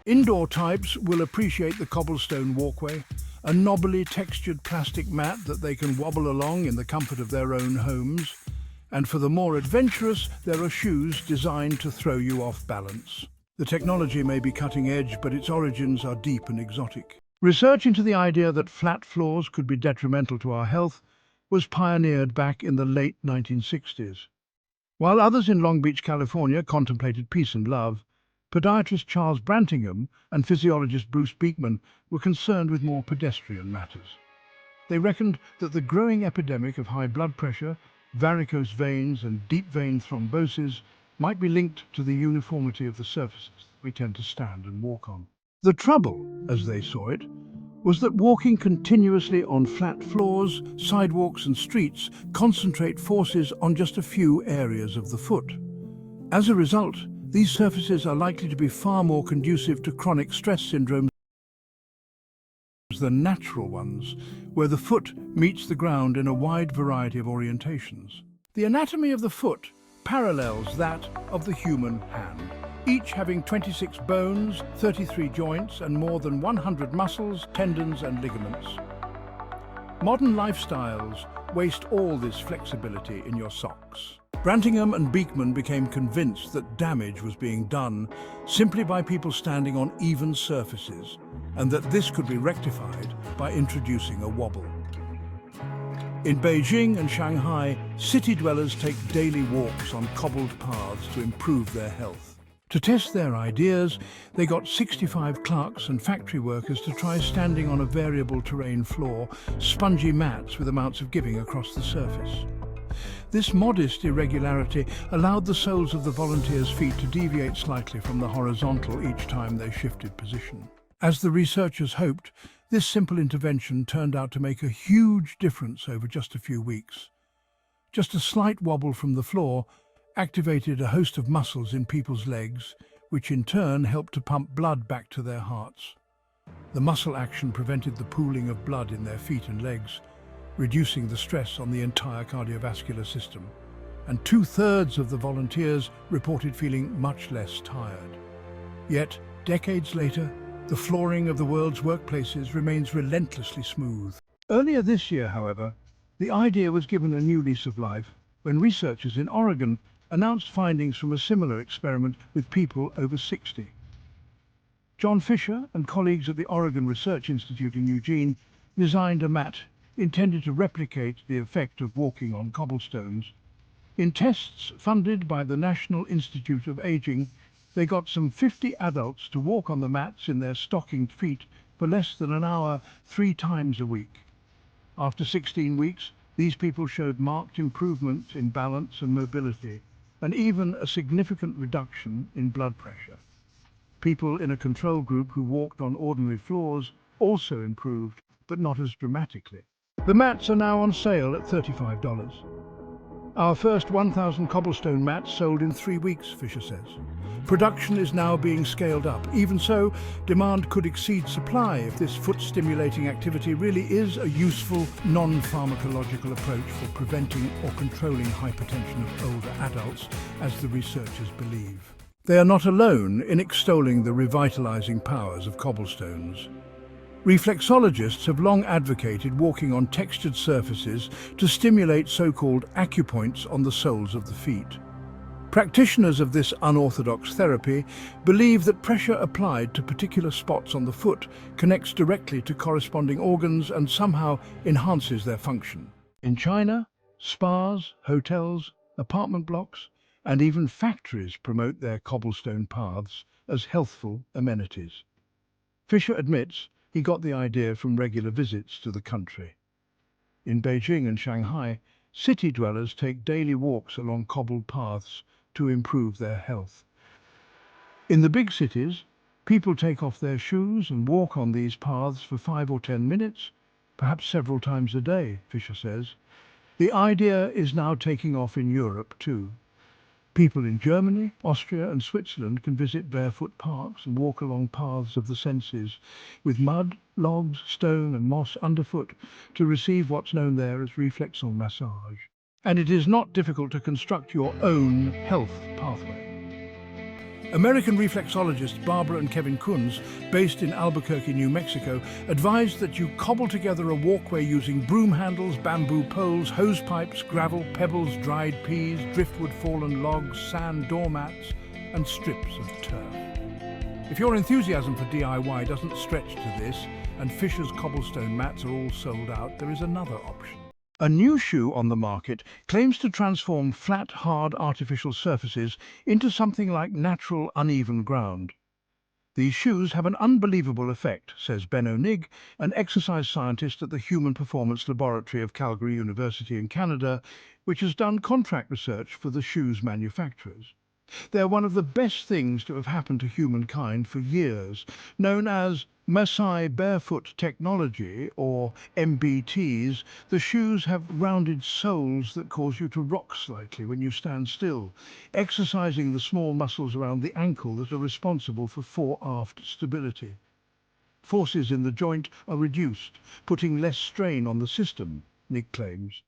Indoor types will appreciate the cobblestone walkway, a knobbly textured plastic mat that they can wobble along in the comfort of their own homes. And for the more adventurous, there are shoes designed to throw you off balance. The technology may be cutting edge, but its origins are deep and exotic. Research into the idea that flat floors could be detrimental to our health was pioneered back in the late 1960s. While others in Long Beach, California contemplated peace and love, podiatrist Charles Brantingham and physiologist Bruce Beekman were concerned with more pedestrian matters. They reckoned that the growing epidemic of high blood pressure, varicose veins and deep vein thrombosis might be linked to the uniformity of the surfaces we tend to stand and walk on. The trouble, as they saw it, was that walking continuously on flat floors, sidewalks and streets concentrate forces on just a few areas of the foot. As a result, these surfaces are likely to be far more conducive to chronic stress syndromes than natural ones, where the foot meets the ground in a wide variety of orientations. The anatomy of the foot parallels that of the human hand, each having 26 bones, 33 joints, and more than 100 muscles, tendons, and ligaments. Modern lifestyles waste all this flexibility in your socks. Brantingham and Beekman became convinced that damage was being done simply by people standing on even surfaces, and that this could be rectified by introducing a wobble. In Beijing and Shanghai, city dwellers take daily walks on cobbled paths to improve their health. To test their ideas, they got 65 clerks and factory workers to try standing on a variable terrain floor, spongy mats with amounts of giving across the surface. This modest irregularity allowed the soles of the volunteers' feet to deviate slightly from the horizontal each time they shifted position. As the researchers hoped, this simple intervention turned out to make a huge difference over just a few weeks. Just a slight wobble from the floor activated a host of muscles in people's legs, which in turn helped to pump blood back to their hearts. The muscle action prevented the pooling of blood in their feet and legs, reducing the stress on the entire cardiovascular system, and 2/3 of the volunteers reported feeling much less tired. Yet, decades later, the flooring of the world's workplaces remains relentlessly smooth. Earlier this year, however, the idea was given a new lease of life when researchers in Oregon announced findings from a similar experiment with people over 60. John Fisher and colleagues at the Oregon Research Institute in Eugene designed a mat intended to replicate the effect of walking on cobblestones. In tests funded by the National Institute of Aging, they got some 50 adults to walk on the mats in their stockinged feet for less than an hour 3 times a week. After 16 weeks, these people showed marked improvement in balance and mobility, and even a significant reduction in blood pressure. People in a control group who walked on ordinary floors also improved, but not as dramatically. The mats are now on sale at $35. Our first 1,000 cobblestone mats sold in 3 weeks, Fisher says. Production is now being scaled up. Even so, demand could exceed supply if this foot-stimulating activity really is a useful, non-pharmacological approach for preventing or controlling hypertension of older adults, as the researchers believe. They are not alone in extolling the revitalizing powers of cobblestones. Reflexologists have long advocated walking on textured surfaces to stimulate so-called acupoints on the soles of the feet. Practitioners of this unorthodox therapy believe that pressure applied to particular spots on the foot connects directly to corresponding organs and somehow enhances their function. In China, spas, hotels, apartment blocks, and even factories promote their cobblestone paths as healthful amenities. Fisher admits he got the idea from regular visits to the country. In Beijing and Shanghai, city dwellers take daily walks along cobbled paths to improve their health. In the big cities, people take off their shoes and walk on these paths for 5 or 10 minutes, perhaps several times a day, Fisher says. The idea is now taking off in Europe too. People in Germany, Austria and Switzerland can visit barefoot parks and walk along paths of the senses with mud, logs, stone and moss underfoot to receive what's known there as reflexal massage. And it is not difficult to construct your own health pathway. American reflexologists Barbara and Kevin Kunz, based in Albuquerque, New Mexico, advised that you cobble together a walkway using broom handles, bamboo poles, hose pipes, gravel, pebbles, dried peas, driftwood fallen logs, sand, doormats, and strips of turf. If your enthusiasm for DIY doesn't stretch to this, and Fisher's cobblestone mats are all sold out, there is another option. A new shoe on the market claims to transform flat, hard, artificial surfaces into something like natural, uneven ground. These shoes have an unbelievable effect, says Ben O'Nig, an exercise scientist at the Human Performance Laboratory of Calgary University in Canada, which has done contract research for the shoes manufacturers. They're one of the best things to have happened to humankind for years. Known as Maasai Barefoot Technology, or MBTs, the shoes have rounded soles that cause you to rock slightly when you stand still, exercising the small muscles around the ankle that are responsible for fore-aft stability. Forces in the joint are reduced, putting less strain on the system, Nick claims.